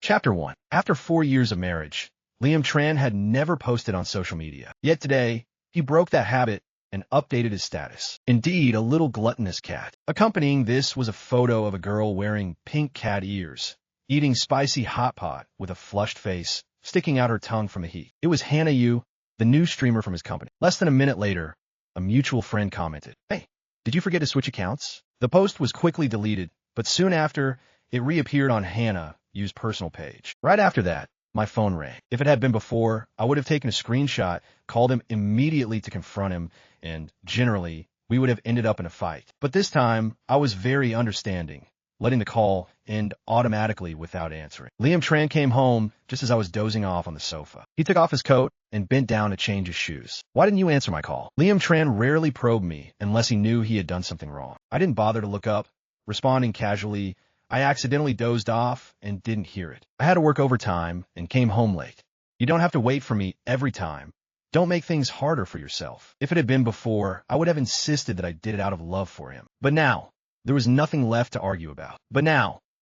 Chapter 1. After 4 years of marriage, Liam Tran had never posted on social media. Yet today, he broke that habit and updated his status. Indeed, a little gluttonous cat. Accompanying this was a photo of a girl wearing pink cat ears, eating spicy hot pot with a flushed face, sticking out her tongue from the heat. It was Hannah Yu, the new streamer from his company. Less than a minute later, a mutual friend commented, "Hey, did you forget to switch accounts?" The post was quickly deleted, but soon after, it reappeared on Hannah Yu's personal page. Right after that, my phone rang. If it had been before, I would have taken a screenshot, called him immediately to confront him, and generally, we would have ended up in a fight. But this time, I was very understanding, letting the call end automatically without answering. Liam Tran came home just as I was dozing off on the sofa. He took off his coat and bent down to change his shoes. "Why didn't you answer my call?" Liam Tran rarely probed me unless he knew he had done something wrong. I didn't bother to look up, responding casually. I accidentally dozed off and didn't hear it. I had to work overtime and came home late. You don't have to wait for me every time. Don't make things harder for yourself. If it had been before, I would have insisted that I did it out of love for him. But now, there was nothing left to argue about. Liam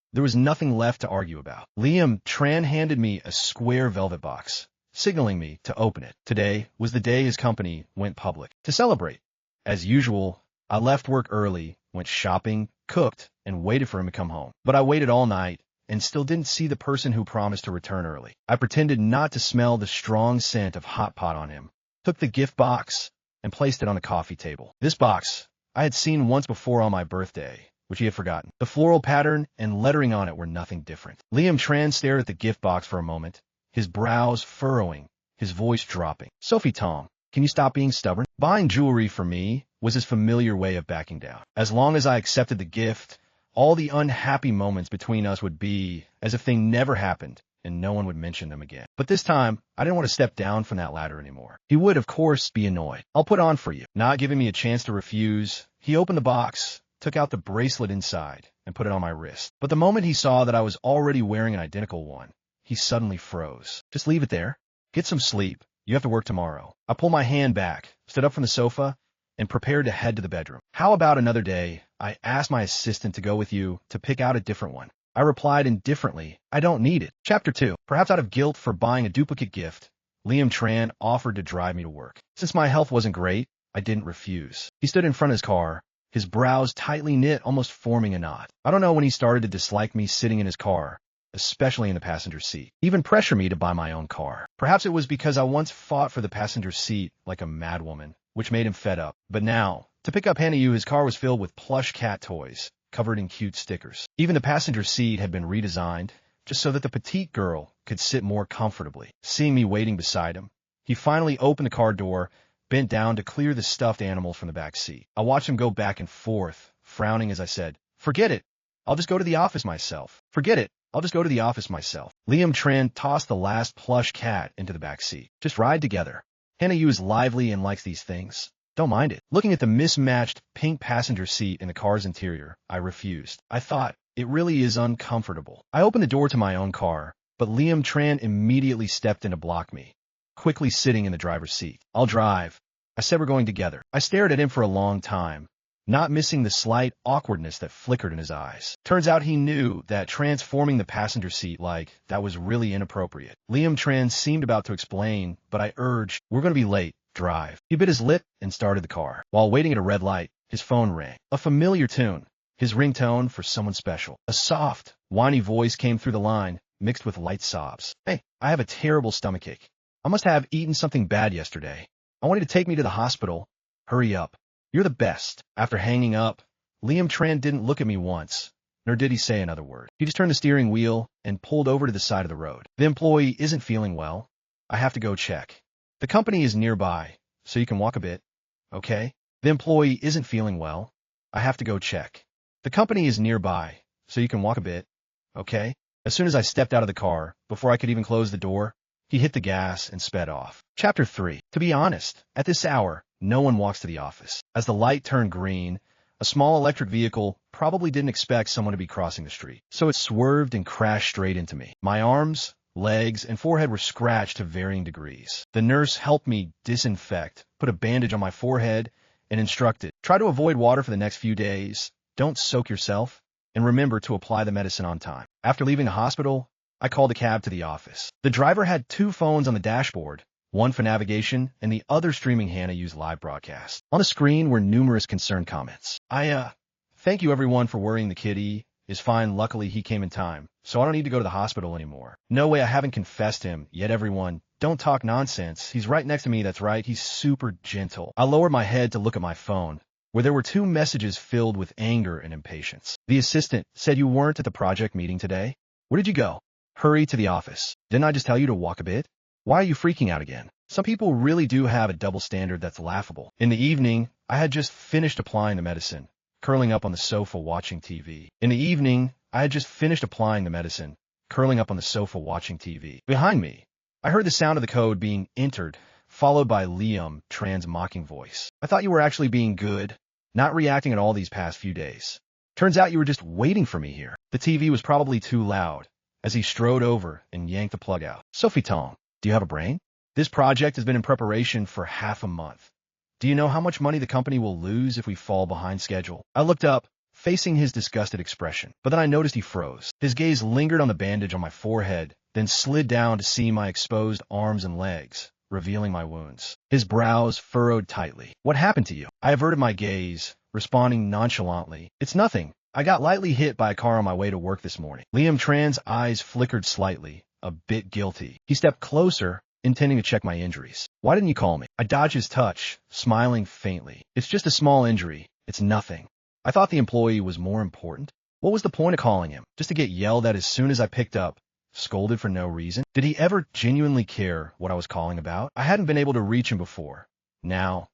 Tran handed me a square velvet box, signaling me to open it. Today was the day his company went public. To celebrate, as usual, I left work early, went shopping, cooked, and waited for him to come home. But I waited all night and still didn't see the person who promised to return early. I pretended not to smell the strong scent of hot pot on him, took the gift box, and placed it on the coffee table. This box I had seen once before on my birthday, which he had forgotten. The floral pattern and lettering on it were nothing different. Liam Tran stared at the gift box for a moment, his brows furrowing, his voice dropping. "Sophie Tong, can you stop being stubborn?" Buying jewelry for me was his familiar way of backing down. As long as I accepted the gift, all the unhappy moments between us would be as if they never happened, and no one would mention them again. But this time, I didn't want to step down from that ladder anymore. He would, of course, be annoyed. "I'll put on for you." Not giving me a chance to refuse, he opened the box, took out the bracelet inside, and put it on my wrist. But the moment he saw that I was already wearing an identical one, he suddenly froze. "Just leave it there. Get some sleep. You have to work tomorrow." I pulled my hand back, stood up from the sofa, and prepared to head to the bedroom. "How about another day? I asked my assistant to go with you to pick out a different one." I replied indifferently, "I don't need it." Chapter 2. Perhaps out of guilt for buying a duplicate gift, Liam Tran offered to drive me to work. Since my health wasn't great, I didn't refuse. He stood in front of his car, his brows tightly knit, almost forming a knot. I don't know when he started to dislike me sitting in his car, especially in the passenger seat, even pressure me to buy my own car. Perhaps it was because I once fought for the passenger seat like a madwoman, which made him fed up. But now, to pick up Hannah Yu, his car was filled with plush cat toys, covered in cute stickers. Even the passenger seat had been redesigned, just so that the petite girl could sit more comfortably. Seeing me waiting beside him, he finally opened the car door, bent down to clear the stuffed animals from the back seat. I watched him go back and forth, frowning as I said, "Forget it. I'll just go to the office myself. Forget it. I'll just go to the office myself." Liam Tran tossed the last plush cat into the back seat. "Just ride together. Hannah Yu is lively and likes these things. Don't mind it." Looking at the mismatched pink passenger seat in the car's interior, I refused. I thought, it really is uncomfortable. I opened the door to my own car, but Liam Tran immediately stepped in to block me, quickly sitting in the driver's seat. "I'll drive." I said we're going together. I stared at him for a long time, not missing the slight awkwardness that flickered in his eyes. Turns out he knew that transforming the passenger seat like that was really inappropriate. Liam Tran seemed about to explain, but I urged, "We're going to be late. Drive." He bit his lip and started the car. While waiting at a red light, his phone rang. A familiar tune, his ringtone for someone special. A soft, whiny voice came through the line, mixed with light sobs. "Hey, I have a terrible stomachache. I must have eaten something bad yesterday. I want you to take me to the hospital. Hurry up. You're the best." After hanging up, Liam Tran didn't look at me once, nor did he say another word. He just turned the steering wheel and pulled over to the side of the road. "The employee isn't feeling well. I have to go check. The company is nearby, so you can walk a bit, okay?" "The employee isn't feeling well. I have to go check. The company is nearby, so you can walk a bit, okay?" As soon as I stepped out of the car, before I could even close the door, he hit the gas and sped off. Chapter 3. To be honest, at this hour, no one walks to the office. As the light turned green, a small electric vehicle probably didn't expect someone to be crossing the street, so it swerved and crashed straight into me. My arms, legs, and forehead were scratched to varying degrees. The nurse helped me disinfect, put a bandage on my forehead, and instructed, "Try to avoid water for the next few days. Don't soak yourself, and remember to apply the medicine on time." After leaving the hospital, I called a cab to the office. The driver had two phones on the dashboard, one for navigation and the other streaming Hannah Yu's live broadcast. On the screen were numerous concerned comments. Thank you everyone for worrying. The kitty is fine. Luckily he came in time, so I don't need to go to the hospital anymore. No way, I haven't confessed him yet. Everyone, don't talk nonsense. He's right next to me. That's right, he's super gentle. I lowered my head to look at my phone, where there were two messages filled with anger and impatience. The assistant said you weren't at the project meeting today. Where did you go? Hurry to the office. Didn't I just tell you to walk a bit? Why are you freaking out again? Some people really do have a double standard that's laughable. In the evening, I had just finished applying the medicine, curling up on the sofa watching TV. Behind me, I heard the sound of the code being entered, followed by Liam Tran's mocking voice. I thought you were actually being good, not reacting at all these past few days. Turns out you were just waiting for me here. The TV was probably too loud, as he strode over and yanked the plug out. Sophie Tong, do you have a brain? This project has been in preparation for half a month. Do you know how much money the company will lose if we fall behind schedule? I looked up, facing his disgusted expression, but then I noticed he froze. His gaze lingered on the bandage on my forehead, then slid down to see my exposed arms and legs, revealing my wounds. His brows furrowed tightly. What happened to you? I averted my gaze, responding nonchalantly. It's nothing. I got lightly hit by a car on my way to work this morning. Liam Tran's eyes flickered slightly, a bit guilty. He stepped closer, intending to check my injuries. Why didn't you call me? I dodged his touch, smiling faintly. It's just a small injury. It's nothing. I thought the employee was more important. What was the point of calling him? Just to get yelled at as soon as I picked up, scolded for no reason? Did he ever genuinely care what I was calling about? I hadn't been able to reach him before. Now,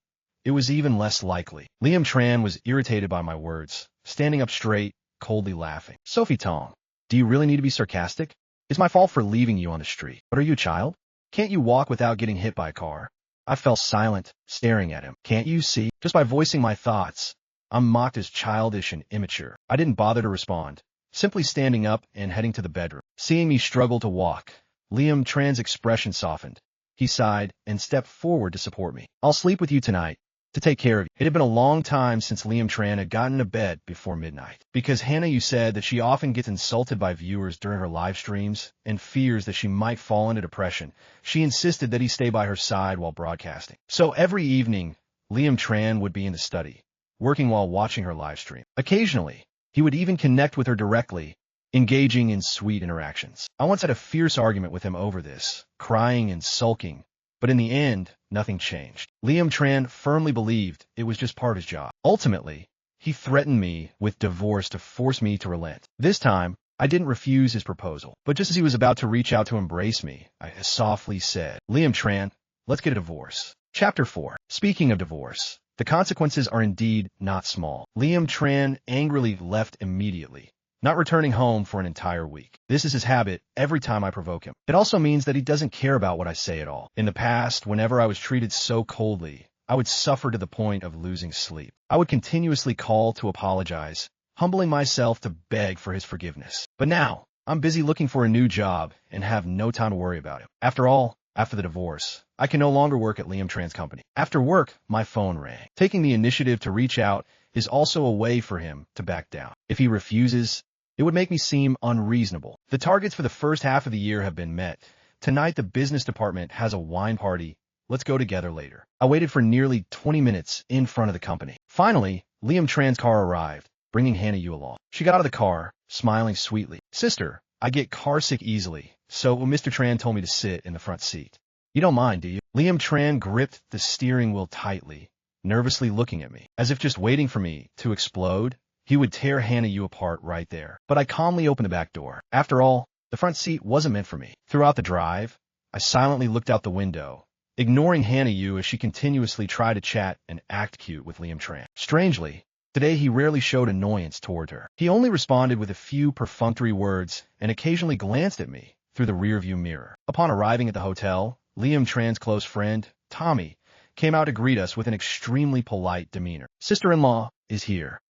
it was even less likely. Liam Tran was irritated by my words, standing up straight, coldly laughing. Sophie Tong, do you really need to be sarcastic? It's my fault for leaving you on the street. But are you a child? Can't you walk without getting hit by a car? I fell silent, staring at him. Can't you see? Just by voicing my thoughts, I'm mocked as childish and immature. I didn't bother to respond, simply standing up and heading to the bedroom. Seeing me struggle to walk, Liam Tran's expression softened. He sighed and stepped forward to support me. I'll sleep with you tonight, to take care of you. It had been a long time since Liam Tran had gotten to bed before midnight. Because Hannah Yu said that she often gets insulted by viewers during her live streams and fears that she might fall into depression, she insisted that he stay by her side while broadcasting. So every evening, Liam Tran would be in the study, working while watching her live stream. Occasionally, he would even connect with her directly, engaging in sweet interactions. I once had a fierce argument with him over this, crying and sulking, but in the end, nothing changed. Liam Tran firmly believed it was just part of his job. Ultimately, he threatened me with divorce to force me to relent. This time, I didn't refuse his proposal, but just as he was about to reach out to embrace me, I softly said, Liam Tran, let's get a divorce. Chapter 4. Speaking of divorce, the consequences are indeed not small. Liam Tran angrily left immediately, not returning home for an entire week. This is his habit every time I provoke him. It also means that he doesn't care about what I say at all. In the past, whenever I was treated so coldly, I would suffer to the point of losing sleep. I would continuously call to apologize, humbling myself to beg for his forgiveness. But now, I'm busy looking for a new job and have no time to worry about him. After all, after the divorce, I can no longer work at Liam Tran's company. After work, my phone rang. Taking the initiative to reach out is also a way for him to back down. If he refuses, it would make me seem unreasonable. The targets for the first half of the year have been met. Tonight, the business department has a wine party. Let's go together later. I waited for nearly 20 minutes in front of the company. Finally, Liam Tran's car arrived, bringing Hannah Yu along. She got out of the car, smiling sweetly. Sister, I get car sick easily, so Mr. Tran told me to sit in the front seat. You don't mind, do you? Liam Tran gripped the steering wheel tightly, nervously looking at me, as if just waiting for me to explode. He would tear Hannah Yu apart right there. But I calmly opened the back door. After all, the front seat wasn't meant for me. Throughout the drive, I silently looked out the window, ignoring Hannah Yu as she continuously tried to chat and act cute with Liam Tran. Strangely, today he rarely showed annoyance toward her. He only responded with a few perfunctory words and occasionally glanced at me through the rearview mirror. Upon arriving at the hotel, Liam Tran's close friend, Tommy, came out to greet us with an extremely polite demeanor. Sister-in-law is here.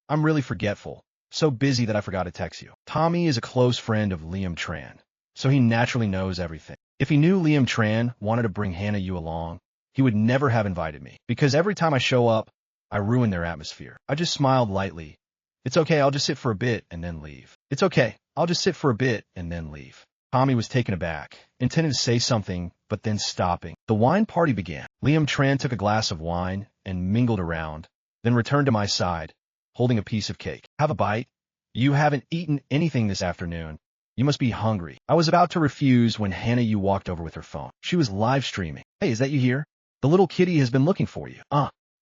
I'm really forgetful. So busy that I forgot to text you. Tommy is a close friend of Liam Tran, so he naturally knows everything. If he knew Liam Tran wanted to bring Hannah Yu along, he would never have invited me, because every time I show up, I ruin their atmosphere. I just smiled lightly. It's okay, I'll just sit for a bit and then leave. It's okay, I'll just sit for a bit and then leave. Tommy was taken aback, intending to say something, but then stopping. The wine party began. Liam Tran took a glass of wine and mingled around, then returned to my side, holding a piece of cake. Have a bite? You haven't eaten anything this afternoon. You must be hungry. I was about to refuse when Hannah Yu walked over with her phone. She was live streaming. Hey, is that you here? The little kitty has been looking for you.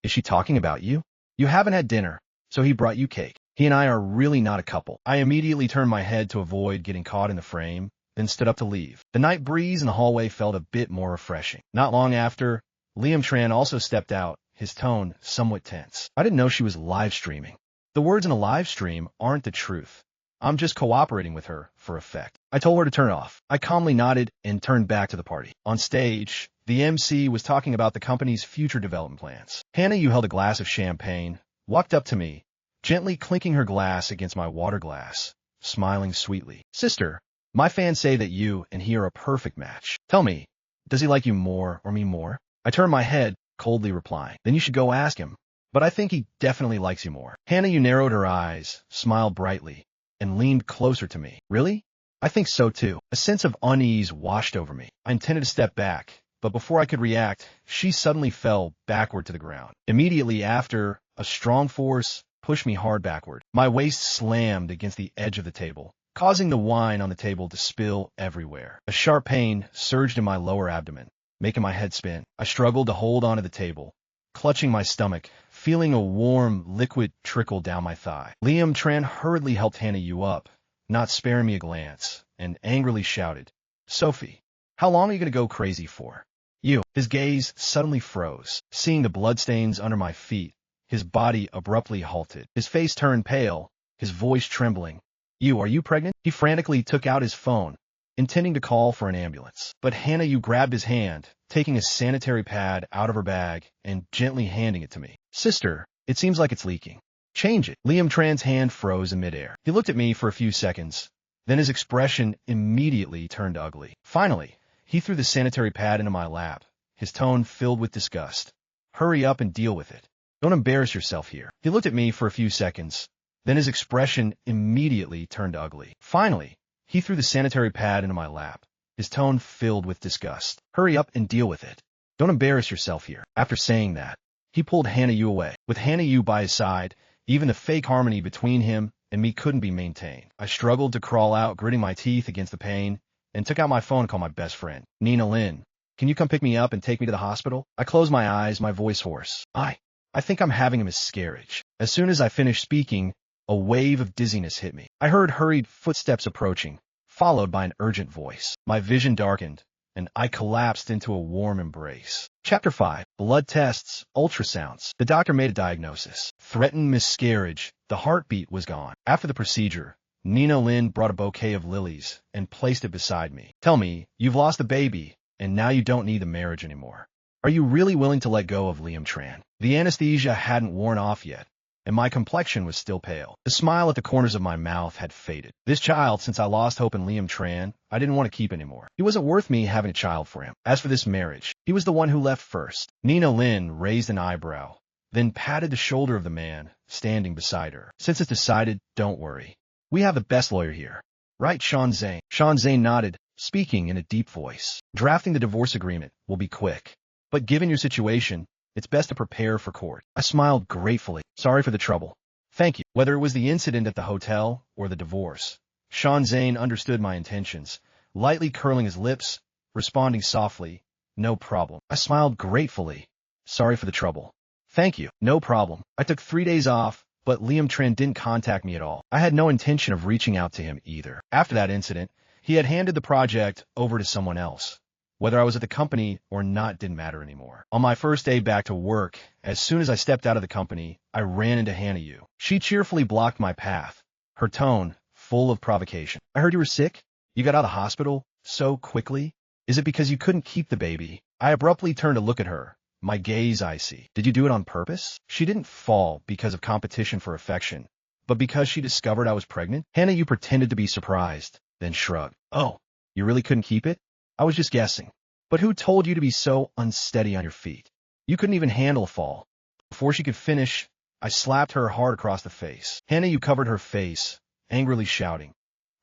Is she talking about you? You haven't had dinner, so he brought you cake. He and I are really not a couple. I immediately turned my head to avoid getting caught in the frame, then stood up to leave. The night breeze in the hallway felt a bit more refreshing. Not long after, Liam Tran also stepped out, his tone somewhat tense. I didn't know she was live streaming. The words in a live stream aren't the truth. I'm just cooperating with her for effect. I told her to turn it off. I calmly nodded and turned back to the party. On stage, the MC was talking about the company's future development plans. Hannah Yu held a glass of champagne, walked up to me, gently clinking her glass against my water glass, smiling sweetly. Sister, my fans say that you and he are a perfect match. Tell me, does he like you more or me more? I turned my head, coldly replying. Then you should go ask him. But I think he definitely likes you more. Hannah Yu narrowed her eyes, smiled brightly, and leaned closer to me. Really? I think so too. A sense of unease washed over me. I intended to step back, but before I could react, she suddenly fell backward to the ground. Immediately after, a strong force pushed me hard backward. My waist slammed against the edge of the table, causing the wine on the table to spill everywhere. A sharp pain surged in my lower abdomen, making my head spin. I struggled to hold onto the table, clutching my stomach, feeling a warm liquid trickle down my thigh. Liam Tran hurriedly helped Hannah Yu up, not sparing me a glance, and angrily shouted, Sophie, how long are you going to go crazy for? You. His gaze suddenly froze. Seeing the bloodstains under my feet, his body abruptly halted. His face turned pale, his voice trembling. You, are you pregnant? He frantically took out his phone, intending to call for an ambulance. But Hannah Yu grabbed his hand, taking a sanitary pad out of her bag and gently handing it to me. Sister, it seems like it's leaking. Change it. Liam Tran's hand froze in midair. He looked at me for a few seconds, then his expression immediately turned ugly. Finally, he threw the sanitary pad into my lap, his tone filled with disgust. Hurry up and deal with it. Don't embarrass yourself here. He looked at me for a few seconds, then his expression immediately turned ugly. Finally, he threw the sanitary pad into my lap, his tone filled with disgust. Hurry up and deal with it. Don't embarrass yourself here. After saying that, he pulled Hannah Yu away. With Hannah Yu by his side, even the fake harmony between him and me couldn't be maintained. I struggled to crawl out, gritting my teeth against the pain, and took out my phone to call my best friend. Nina Lin, can you come pick me up and take me to the hospital? I closed my eyes, my voice hoarse. I think I'm having a miscarriage. As soon as I finished speaking, a wave of dizziness hit me. I heard hurried footsteps approaching, followed by an urgent voice. My vision darkened, and I collapsed into a warm embrace. Chapter 5. Blood tests, ultrasounds. The doctor made a diagnosis. Threatened miscarriage. The heartbeat was gone. After the procedure, Nina Lin brought a bouquet of lilies and placed it beside me. Tell me, you've lost the baby, and now you don't need the marriage anymore. Are you really willing to let go of Liam Tran? The anesthesia hadn't worn off yet, and my complexion was still pale. The smile at the corners of my mouth had faded. This child, since I lost hope in Liam Tran, I didn't want to keep anymore. He wasn't worth me having a child for him. As for this marriage, he was the one who left first. Nina Lin raised an eyebrow, then patted the shoulder of the man standing beside her. Since it's decided, don't worry. We have the best lawyer here. Right, Sean Zane? Sean Zane nodded, speaking in a deep voice. Drafting the divorce agreement will be quick, but given your situation, it's best to prepare for court. I smiled gratefully. Sorry for the trouble. Thank you. Whether it was the incident at the hotel or the divorce, Sean Zane understood my intentions, lightly curling his lips, responding softly, no problem. I smiled gratefully. Sorry for the trouble. Thank you. No problem. I took 3 days off, but Liam Tran didn't contact me at all. I had no intention of reaching out to him either. After that incident, he had handed the project over to someone else. Whether I was at the company or not didn't matter anymore. On my first day back to work, as soon as I stepped out of the company, I ran into Hannah Yu. She cheerfully blocked my path, her tone full of provocation. I heard you were sick? You got out of the hospital so quickly? Is it because you couldn't keep the baby? I abruptly turned to look at her, my gaze icy. Did you do it on purpose? She didn't fall because of competition for affection, but because she discovered I was pregnant. Hannah Yu pretended to be surprised, then shrugged. Oh, you really couldn't keep it? I was just guessing. But who told you to be so unsteady on your feet? You couldn't even handle a fall. Before she could finish, I slapped her hard across the face. Hannah Yu covered her face, angrily shouting,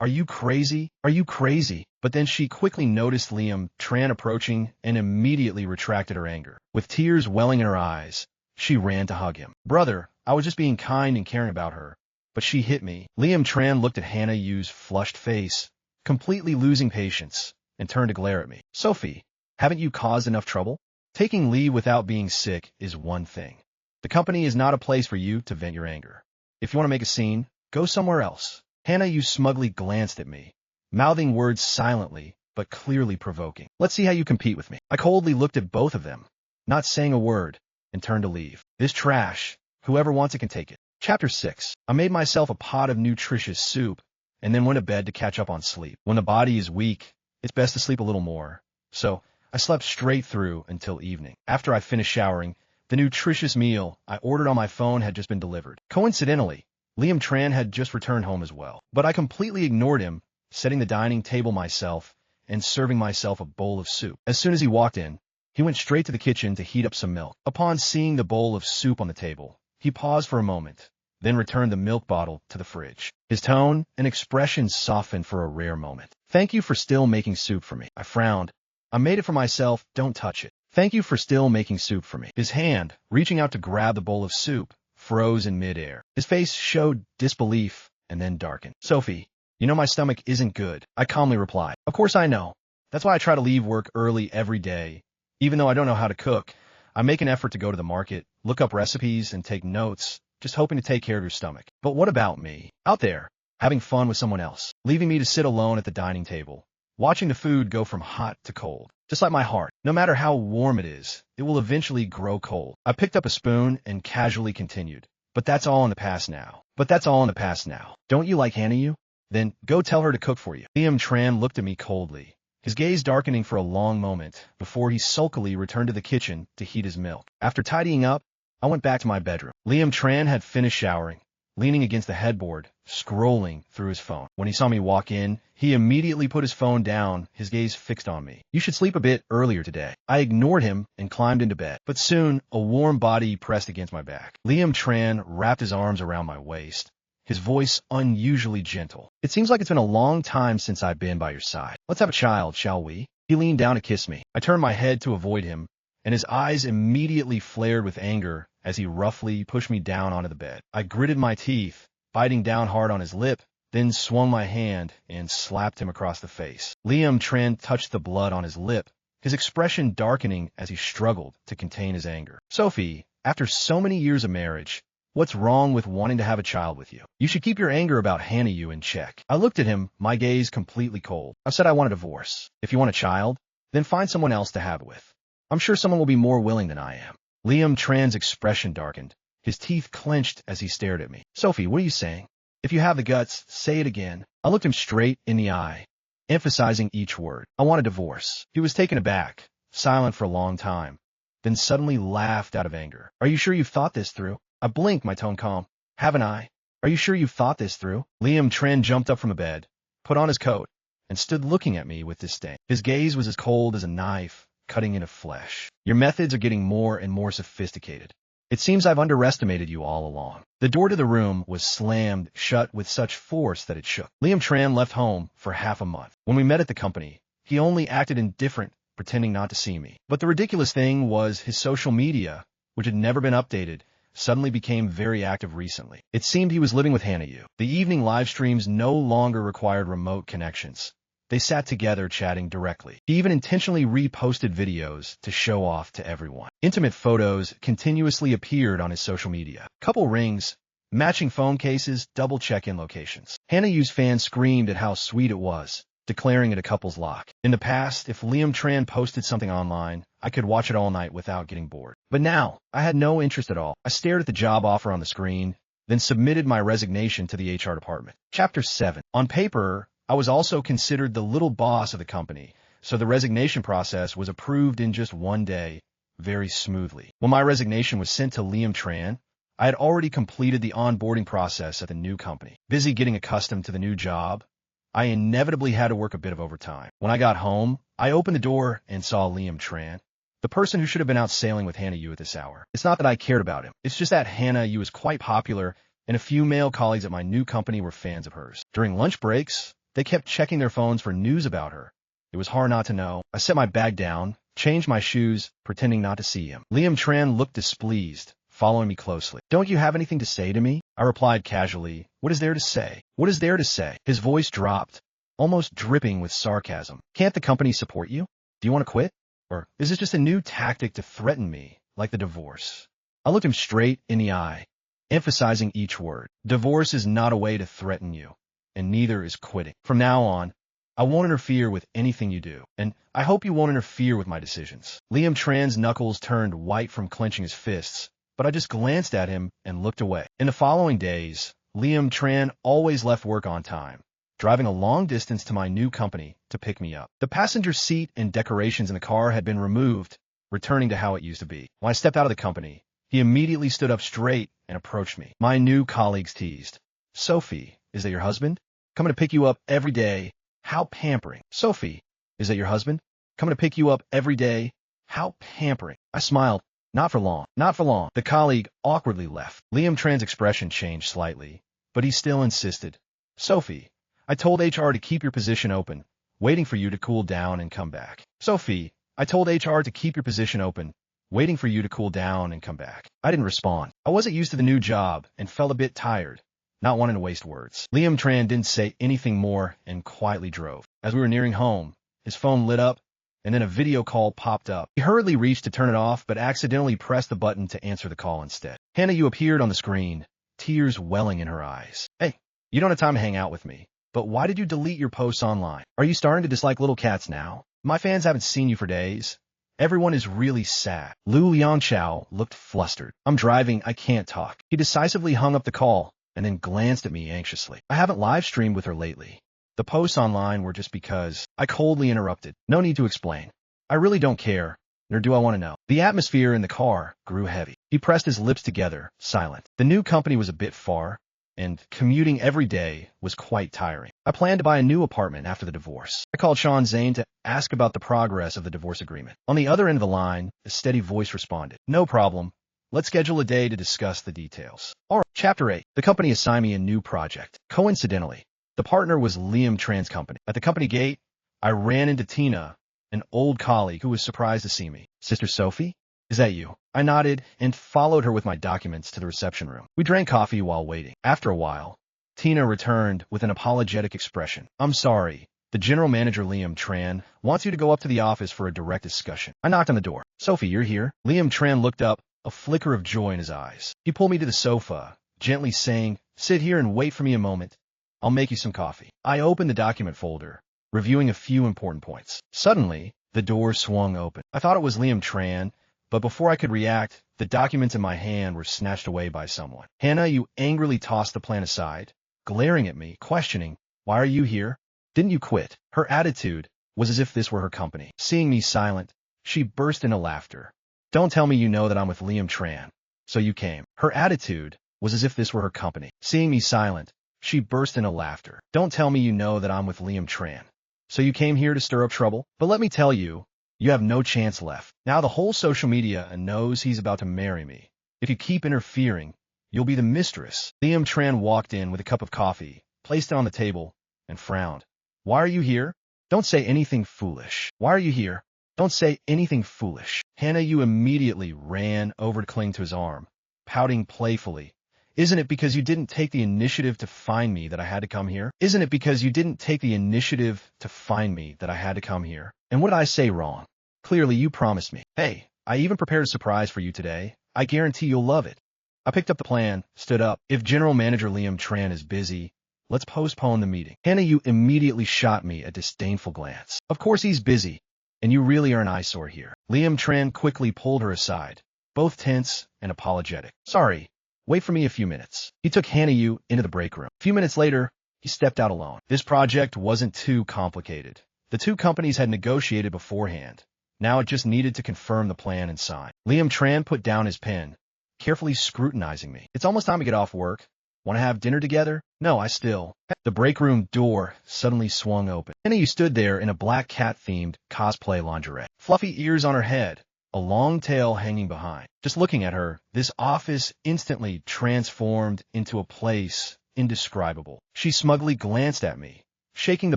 "Are you crazy? Are you crazy?" But then she quickly noticed Liam Tran approaching and immediately retracted her anger. With tears welling in her eyes, she ran to hug him. "Brother, I was just being kind and caring about her, but she hit me." Liam Tran looked at Hannah Yu's flushed face, completely losing patience, and turned to glare at me. "Sophie, haven't you caused enough trouble? Taking leave without being sick is one thing. The company is not a place for you to vent your anger. If you want to make a scene, go somewhere else." Hannah Yu smugly glanced at me, mouthing words silently but clearly provoking. "Let's see how you compete with me." I coldly looked at both of them, not saying a word, and turned to leave. "This trash, whoever wants it can take it." Chapter 6. I made myself a pot of nutritious soup, and then went to bed to catch up on sleep. When the body is weak, it's best to sleep a little more. So I slept straight through until evening. After I finished showering, the nutritious meal I ordered on my phone had just been delivered. Coincidentally, Liam Tran had just returned home as well. But I completely ignored him, setting the dining table myself and serving myself a bowl of soup. As soon as he walked in, he went straight to the kitchen to heat up some milk. Upon seeing the bowl of soup on the table, he paused for a moment, then returned the milk bottle to the fridge. His tone and expression softened for a rare moment. "Thank you for still making soup for me." I frowned. "I made it for myself, don't touch it." "Thank you for still making soup for me." His hand, reaching out to grab the bowl of soup, froze in midair. His face showed disbelief and then darkened. "Sophie, you know my stomach isn't good," I calmly replied. "Of course I know. That's why I try to leave work early every day. Even though I don't know how to cook, I make an effort to go to the market, look up recipes, and take notes, just hoping to take care of your stomach. But what about me? Out there, having fun with someone else, leaving me to sit alone at the dining table, watching the food go from hot to cold. Just like my heart, no matter how warm it is, it will eventually grow cold." I picked up a spoon and casually continued. "But that's all in the past now. But that's all in the past now. Don't you like Hannah Yu? Then go tell her to cook for you." Liam Tran looked at me coldly, his gaze darkening for a long moment before he sulkily returned to the kitchen to heat his milk. After tidying up, I went back to my bedroom. Liam Tran had finished showering, leaning against the headboard, scrolling through his phone. When he saw me walk in, he immediately put his phone down, his gaze fixed on me. "You should sleep a bit earlier today." I ignored him and climbed into bed. But soon, a warm body pressed against my back. Liam Tran wrapped his arms around my waist, his voice unusually gentle. "It seems like it's been a long time since I've been by your side. Let's have a child, shall we?" He leaned down to kiss me. I turned my head to avoid him, and his eyes immediately flared with anger as he roughly pushed me down onto the bed. I gritted my teeth, biting down hard on his lip, then swung my hand and slapped him across the face. Liam Tran touched the blood on his lip, his expression darkening as he struggled to contain his anger. "Sophie, after so many years of marriage, what's wrong with wanting to have a child with you? You should keep your anger about Hannah Yu in check." I looked at him, my gaze completely cold. I said I want a divorce. If you want a child, then find someone else to have it with. I'm sure someone will be more willing than I am. Liam Tran's expression darkened. His teeth clenched as he stared at me. "Sophie, what are you saying? If you have the guts, say it again." I looked him straight in the eye, emphasizing each word. "I want a divorce." He was taken aback, silent for a long time, then suddenly laughed out of anger. "Are you sure you've thought this through?" I blinked, my tone calm. "Haven't I? Are you sure you've thought this through?" Liam Tran jumped up from the bed, put on his coat, and stood looking at me with disdain. His gaze was as cold as a knife cutting into flesh. "Your methods are getting more and more sophisticated. It seems I've underestimated you all along." The door to the room was slammed shut with such force that it shook. Liam Tran left home for half a month. When we met at the company, he only acted indifferent, pretending not to see me. But the ridiculous thing was his social media, which had never been updated, suddenly became very active recently. It seemed he was living with Hannah Yu. The evening live streams no longer required remote connections. They sat together chatting directly. He even intentionally reposted videos to show off to everyone. Intimate photos continuously appeared on his social media. Couple rings, matching phone cases, double check-in locations. Hannah Yu's fans screamed at how sweet it was, declaring it a couple's lock. In the past, if Liam Tran posted something online, I could watch it all night without getting bored. But now, I had no interest at all. I stared at the job offer on the screen, then submitted my resignation to the HR department. Chapter 7. On paper, I was also considered the little boss of the company, so the resignation process was approved in just one day, very smoothly. When my resignation was sent to Liam Tran, I had already completed the onboarding process at the new company. Busy getting accustomed to the new job, I inevitably had to work a bit of overtime. When I got home, I opened the door and saw Liam Tran, the person who should have been out sailing with Hannah Yu at this hour. It's not that I cared about him. It's just that Hannah Yu was quite popular, and a few male colleagues at my new company were fans of hers. During lunch breaks, They kept checking their phones for news about her. It was hard not to know. I set my bag down, changed my shoes, pretending not to see him. Liam Tran looked displeased, following me closely. "Don't you have anything to say to me?" I replied casually. "What is there to say? What is there to say?" His voice dropped, almost dripping with sarcasm. "Can't the company support you? Do you want to quit? Or is this just a new tactic to threaten me, like the divorce?" I looked him straight in the eye, emphasizing each word. "Divorce is not a way to threaten you, and neither is quitting. From now on, I won't interfere with anything you do, and I hope you won't interfere with my decisions." Liam Tran's knuckles turned white from clenching his fists, but I just glanced at him and looked away. In the following days, Liam Tran always left work on time, driving a long distance to my new company to pick me up. The passenger seat and decorations in the car had been removed, returning to how it used to be. When I stepped out of the company, he immediately stood up straight and approached me. My new colleagues teased. "Sophie, is that your husband? Coming to pick you up every day. How pampering." "Sophie, is that your husband? Coming to pick you up every day. How pampering." I smiled. Not for long. Not for long. The colleague awkwardly left. Liam Tran's expression changed slightly, but he still insisted. "Sophie, I told HR to keep your position open, waiting for you to cool down and come back." "Sophie, I told HR to keep your position open, waiting for you to cool down and come back." I didn't respond. I wasn't used to the new job and felt a bit tired, not wanting to waste words. Liam Tran didn't say anything more and quietly drove. As we were nearing home, his phone lit up, and then a video call popped up. He hurriedly reached to turn it off, but accidentally pressed the button to answer the call instead. Hannah Yu appeared on the screen, tears welling in her eyes. "Hey, you don't have time to hang out with me, but why did you delete your posts online? Are you starting to dislike little cats now? My fans haven't seen you for days. Everyone is really sad." Lu Liangchao looked flustered. "I'm driving, I can't talk." He decisively hung up the call and then glanced at me anxiously. "I haven't live streamed with her lately. The posts online were just because." I coldly interrupted. "No need to explain. I really don't care, nor do I want to know." The atmosphere in the car grew heavy. He pressed his lips together, silent. The new company was a bit far, and commuting every day was quite tiring. I planned to buy a new apartment after the divorce. I called Sean Zane to ask about the progress of the divorce agreement. On the other end of the line, a steady voice responded. "No problem. Let's schedule a day to discuss the details." All right. Chapter 8. The company assigned me a new project. Coincidentally, the partner was Liam Tran's company. At the company gate, I ran into Tina, an old colleague who was surprised to see me. "Sister Sophie, is that you?" I nodded and followed her with my documents to the reception room. We drank coffee while waiting. After a while, Tina returned with an apologetic expression. "I'm sorry. The general manager, Liam Tran, wants you to go up to the office for a direct discussion." I knocked on the door. "Sophie, you're here?" Liam Tran looked up, a flicker of joy in his eyes. He pulled me to the sofa, gently saying, "Sit here and wait for me a moment. I'll make you some coffee." I opened the document folder, reviewing a few important points. Suddenly, the door swung open. I thought it was Liam Tran, but before I could react, the documents in my hand were snatched away by someone. Hannah Yu angrily tossed the plan aside, glaring at me, questioning, "Why are you here? Didn't you quit?" Her attitude was as if this were her company. Seeing me silent, she burst into laughter. "Don't tell me you know that I'm with Liam Tran. So you came." Her attitude was as if this were her company. Seeing me silent, she burst into laughter. "Don't tell me you know that I'm with Liam Tran. So you came here to stir up trouble? But let me tell you, you have no chance left. Now the whole social media knows he's about to marry me. If you keep interfering, you'll be the mistress." Liam Tran walked in with a cup of coffee, placed it on the table, and frowned. "Why are you here? Don't say anything foolish." "Why are you here? Don't say anything foolish." Hannah Yu immediately ran over to cling to his arm, pouting playfully. "Isn't it because you didn't take the initiative to find me that I had to come here? Isn't it because you didn't take the initiative to find me that I had to come here? And what did I say wrong? Clearly you promised me. Hey, I even prepared a surprise for you today. I guarantee you'll love it." I picked up the plan, stood up. "If General Manager Liam Tran is busy, let's postpone the meeting." Hannah Yu immediately shot me a disdainful glance. "Of course he's busy, and you really are an eyesore here." Liam Tran quickly pulled her aside, both tense and apologetic. "Sorry. Wait for me a few minutes." He took Hannah Yu into the break room. A few minutes later, he stepped out alone. This project wasn't too complicated. The two companies had negotiated beforehand. Now it just needed to confirm the plan and sign. Liam Tran put down his pen, carefully scrutinizing me. "It's almost time to get off work. Want to have dinner together?" "No, I still." The break room door suddenly swung open. Hannah Yu stood there in a black cat-themed cosplay lingerie, fluffy ears on her head, a long tail hanging behind. Just looking at her, this office instantly transformed into a place indescribable. She smugly glanced at me, shaking the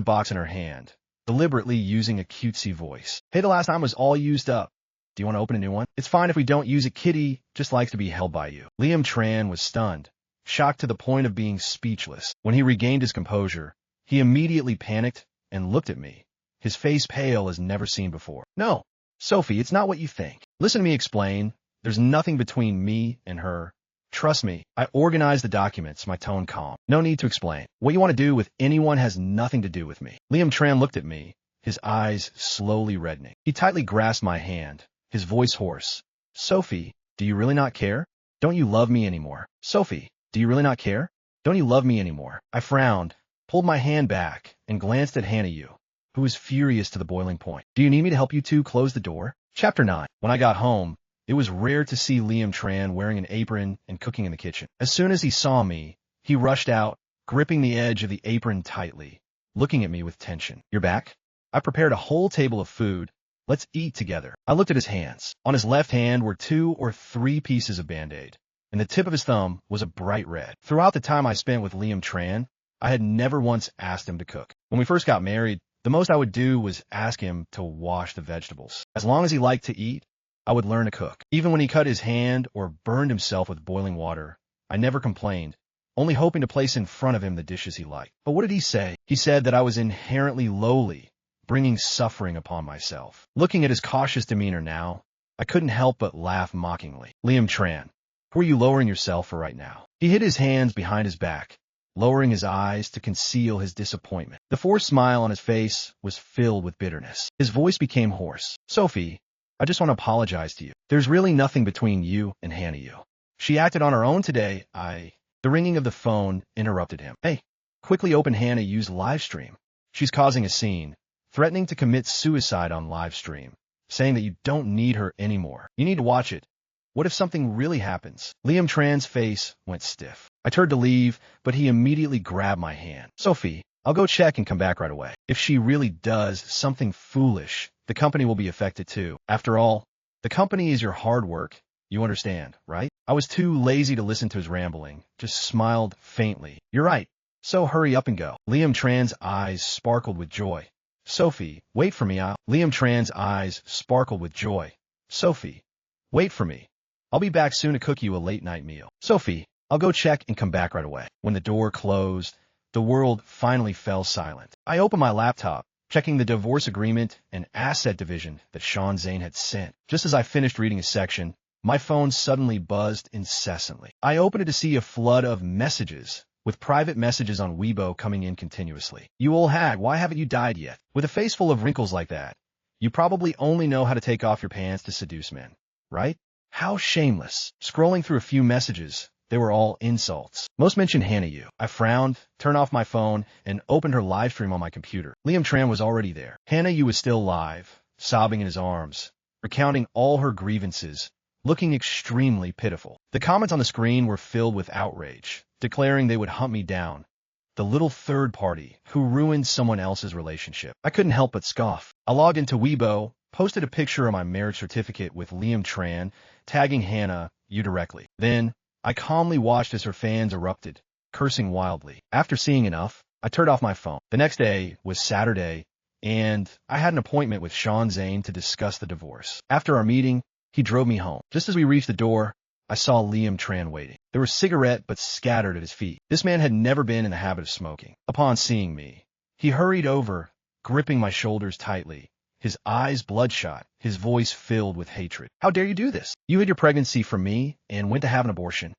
box in her hand, deliberately using a cutesy voice. Hey, the last time was all used up. Do you want to open a new one? It's fine if we don't use it. Kitty just likes to be held by you. Liam Tran was stunned, shocked to the point of being speechless. When he regained his composure, he immediately panicked and looked at me, his face pale as never seen before. No, Sophie, it's not what you think. Listen to me explain. There's nothing between me and her. Trust me, I organized the documents, my tone calm. No need to explain. What you want to do with anyone has nothing to do with me. Liam Tran looked at me, his eyes slowly reddening. He tightly grasped my hand, his voice hoarse. Sophie, do you really not care? Don't you love me anymore? Sophie, do you really not care? Don't you love me anymore? I frowned, pulled my hand back, and glanced at Hannah Yu, who was furious to the boiling point. Do you need me to help you two close the door? Chapter 9. When I got home, it was rare to see Liam Tran wearing an apron and cooking in the kitchen. As soon as he saw me, he rushed out, gripping the edge of the apron tightly, looking at me with tension. You're back? I prepared a whole table of food. Let's eat together. I looked at his hands. On his left hand were 2 or 3 pieces of Band-Aid, and the tip of his thumb was a bright red. Throughout the time I spent with Liam Tran, I had never once asked him to cook. When we first got married, the most I would do was ask him to wash the vegetables. As long as he liked to eat, I would learn to cook. Even when he cut his hand or burned himself with boiling water, I never complained, only hoping to place in front of him the dishes he liked. But what did he say? He said that I was inherently lowly, bringing suffering upon myself. Looking at his cautious demeanor now, I couldn't help but laugh mockingly. Liam Tran, who are you lowering yourself for right now? He hid his hands behind his back, lowering his eyes to conceal his disappointment. The forced smile on his face was filled with bitterness. His voice became hoarse. Sophie, I just want to apologize to you. There's really nothing between you and Hannah Yu. She acted on her own today. The ringing of the phone interrupted him. Hey, quickly open Hannah Yu's live stream. She's causing a scene, threatening to commit suicide on live stream, saying that you don't need her anymore. You need to watch it. What if something really happens? Liam Tran's face went stiff. I turned to leave, but he immediately grabbed my hand. Sophie, I'll go check and come back right away. If she really does something foolish, the company will be affected too. After all, the company is your hard work. You understand, right? I was too lazy to listen to his rambling, just smiled faintly. You're right. So hurry up and go. Liam Tran's eyes sparkled with joy. Sophie, wait for me. Liam Tran's eyes sparkled with joy. Sophie, wait for me. I'll be back soon to cook you a late-night meal. Sophie, I'll go check and come back right away. When the door closed, the world finally fell silent. I opened my laptop, checking the divorce agreement and asset division that Sean Zane had sent. Just as I finished reading a section, my phone suddenly buzzed incessantly. I opened it to see a flood of messages, with private messages on Weibo coming in continuously. You old hag, why haven't you died yet? With a face full of wrinkles like that, you probably only know how to take off your pants to seduce men, right? How shameless. Scrolling through a few messages, they were all insults. Most mentioned Hannah Yu. I frowned, turned off my phone, and opened her live stream on my computer. Liam Tran was already there. Hannah Yu was still live, sobbing in his arms, recounting all her grievances, looking extremely pitiful. The comments on the screen were filled with outrage, declaring they would hunt me down, the little third party who ruined someone else's relationship. I couldn't help but scoff. I logged into Weibo, posted a picture of my marriage certificate with Liam Tran, tagging Hannah Yu directly. Then, I calmly watched as her fans erupted, cursing wildly. After seeing enough, I turned off my phone. The next day was Saturday, and I had an appointment with Sean Zane to discuss the divorce. After our meeting, he drove me home. Just as we reached the door, I saw Liam Tran waiting. There was cigarette but scattered at his feet. This man had never been in the habit of smoking. Upon seeing me, he hurried over, gripping my shoulders tightly, his eyes bloodshot, his voice filled with hatred. How dare you do this? You hid your pregnancy from me and went to have an abortion.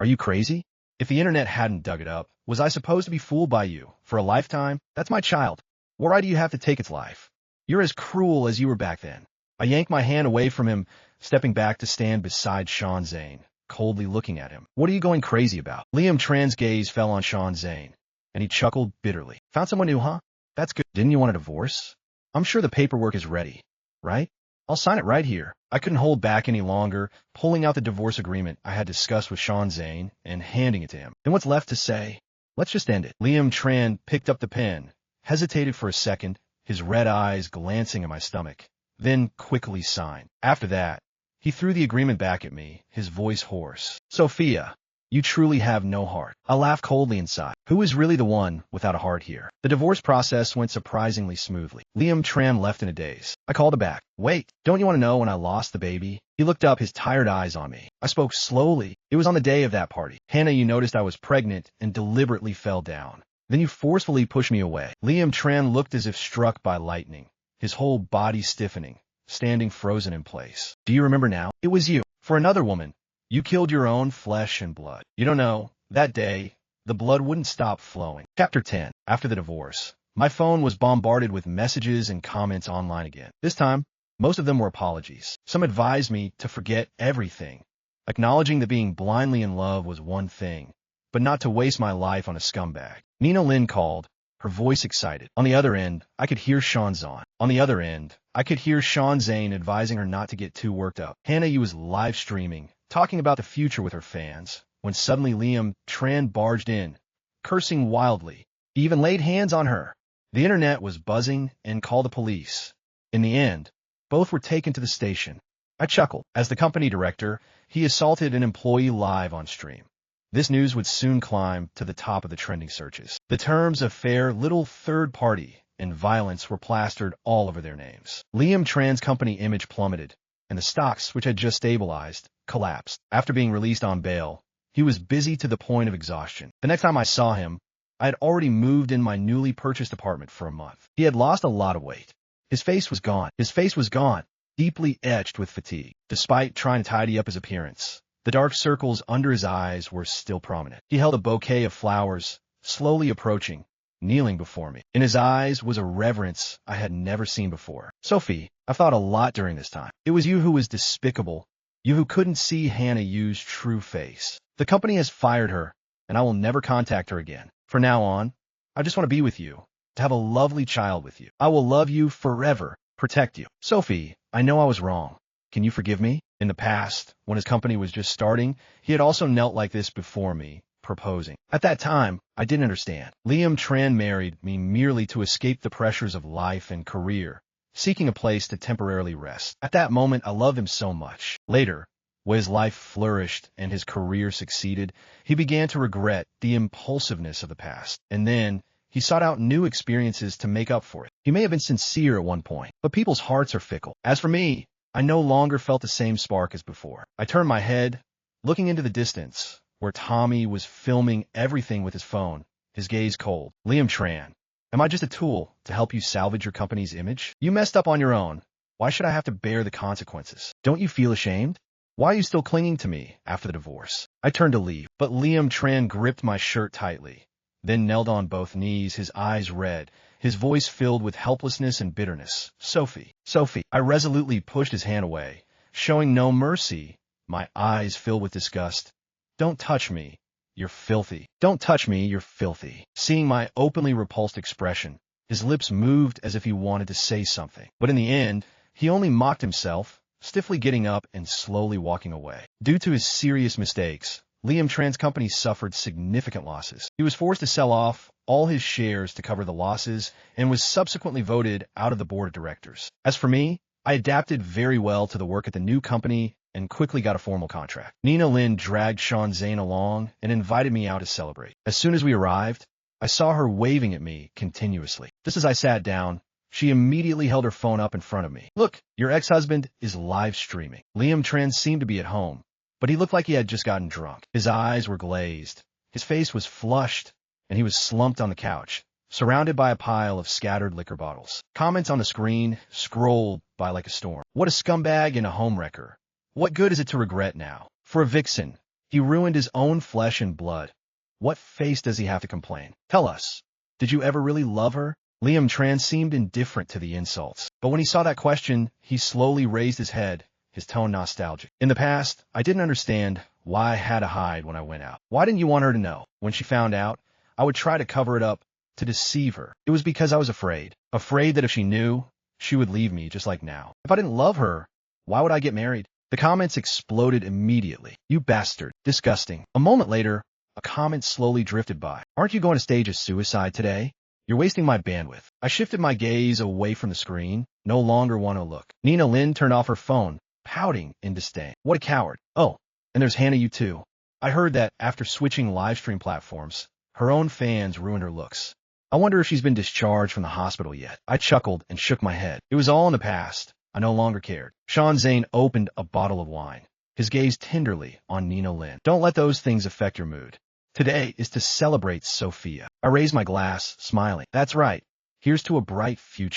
Are you crazy? If the internet hadn't dug it up, was I supposed to be fooled by you for a lifetime? That's my child. What right do you have to take its life? You're as cruel as you were back then. I yanked my hand away from him, stepping back to stand beside Sean Zane, coldly looking at him. What are you going crazy about? Liam Tran's gaze fell on Sean Zane, and he chuckled bitterly. Found someone new, huh? That's good. Didn't you want a divorce? I'm sure the paperwork is ready, right? I'll sign it right here. I couldn't hold back any longer, pulling out the divorce agreement I had discussed with Sean Zane and handing it to him. Then what's left to say? Let's just end it. Liam Tran picked up the pen, hesitated for a second, his red eyes glancing at my stomach, then quickly signed. After that, he threw the agreement back at me, his voice hoarse. Sophia, You truly have no heart. I laughed coldly inside. Who is really the one without a heart here? The divorce process went surprisingly smoothly. Liam Tran left in a daze. I called him back. Wait, don't you want to know when I lost the baby? He looked up, his tired eyes on me. I spoke slowly. It was on the day of that party. Hannah, you noticed I was pregnant and deliberately fell down. Then you forcefully pushed me away. Liam Tran looked as if struck by lightning, his whole body stiffening, standing frozen in place. Do you remember now? It was you. For another woman. You killed your own flesh and blood. You don't know, that day, the blood wouldn't stop flowing. Chapter 10. After the divorce, my phone was bombarded with messages and comments online again. This time, most of them were apologies. Some advised me to forget everything, acknowledging that being blindly in love was one thing, but not to waste my life on a scumbag. Nina Lynn called, her voice excited. On the other end, I could hear Sean Zahn. On the other end, I could hear Sean Zane advising her not to get too worked up. Hannah Yu was live streaming, talking about the future with her fans, when suddenly Liam Tran barged in, cursing wildly. He even laid hands on her. The internet was buzzing and called the police. In the end, both were taken to the station. I chuckled. As the company director, he assaulted an employee live on stream. This news would soon climb to the top of the trending searches. The terms affair, little third party, and violence were plastered all over their names. Liam Tran's company image plummeted, and the stocks, which had just stabilized, collapsed. After being released on bail, he was busy to the point of exhaustion. The next time I saw him, I had already moved in my newly purchased apartment for a month. He had lost a lot of weight. His face was gone. His face was gone, deeply etched with fatigue. Despite trying to tidy up his appearance, the dark circles under his eyes were still prominent. He held a bouquet of flowers, slowly approaching, kneeling before me. In his eyes was a reverence I had never seen before. Sophie, I've thought a lot during this time. It was you who was despicable, you who couldn't see Hannah Yu's true face. The company has fired her, and I will never contact her again. From now on, I just want to be with you, to have a lovely child with you. I will love you forever, protect you. Sophie, I know I was wrong. Can you forgive me? In the past, when his company was just starting, he had also knelt like this before me, proposing. At that time, I didn't understand. Liam Tran married me merely to escape the pressures of life and career, seeking a place to temporarily rest. At that moment, I loved him so much. Later, when his life flourished and his career succeeded, he began to regret the impulsiveness of the past. And then, he sought out new experiences to make up for it. He may have been sincere at one point, but people's hearts are fickle. As for me, I no longer felt the same spark as before. I turned my head, looking into the distance, where Tommy was filming everything with his phone, his gaze cold. Liam Tran, am I just a tool to help you salvage your company's image? You messed up on your own. Why should I have to bear the consequences? Don't you feel ashamed? Why are you still clinging to me after the divorce? I turned to leave, but Liam Tran gripped my shirt tightly, then knelt on both knees, his eyes red, his voice filled with helplessness and bitterness. Sophie, Sophie. I resolutely pushed his hand away, showing no mercy, my eyes filled with disgust. Don't touch me. You're filthy. Don't touch me. You're filthy. Seeing my openly repulsed expression, his lips moved as if he wanted to say something. But in the end, he only mocked himself, stiffly getting up and slowly walking away. Due to his serious mistakes, Liam Tran's company suffered significant losses. He was forced to sell off all his shares to cover the losses and was subsequently voted out of the board of directors. As for me, I adapted very well to the work at the new company and quickly got a formal contract. Nina Lynn dragged Sean Zane along and invited me out to celebrate. As soon as we arrived, I saw her waving at me continuously. Just as I sat down, she immediately held her phone up in front of me. Look, your ex-husband is live streaming. Liam Tran seemed to be at home, but he looked like he had just gotten drunk. His eyes were glazed, his face was flushed, and he was slumped on the couch, surrounded by a pile of scattered liquor bottles. Comments on the screen scrolled by like a storm. What a scumbag and a homewrecker. What good is it to regret now? For a vixen, he ruined his own flesh and blood. What face does he have to complain? Tell us, did you ever really love her? Liam Tran seemed indifferent to the insults, but when he saw that question, he slowly raised his head, his tone nostalgic. In the past, I didn't understand why I had to hide when I went out. Why didn't you want her to know? When she found out, I would try to cover it up, to deceive her. It was because I was afraid. Afraid that if she knew, she would leave me just like now. If I didn't love her, why would I get married? The comments exploded immediately. You bastard. Disgusting. A moment later, a comment slowly drifted by. Aren't you going to stage a suicide today? You're wasting my bandwidth. I shifted my gaze away from the screen, no longer want to look. Nina Lynn turned off her phone, pouting in disdain. What a coward. Oh, and there's Hannah Yu too. I heard that after switching live stream platforms, her own fans ruined her looks. I wonder if she's been discharged from the hospital yet. I chuckled and shook my head. It was all in the past. I no longer cared. Sean Zane opened a bottle of wine, his gaze tenderly on Nina Lynn. Don't let those things affect your mood. Today is to celebrate Sophia. I raised my glass, smiling. That's right. Here's to a bright future.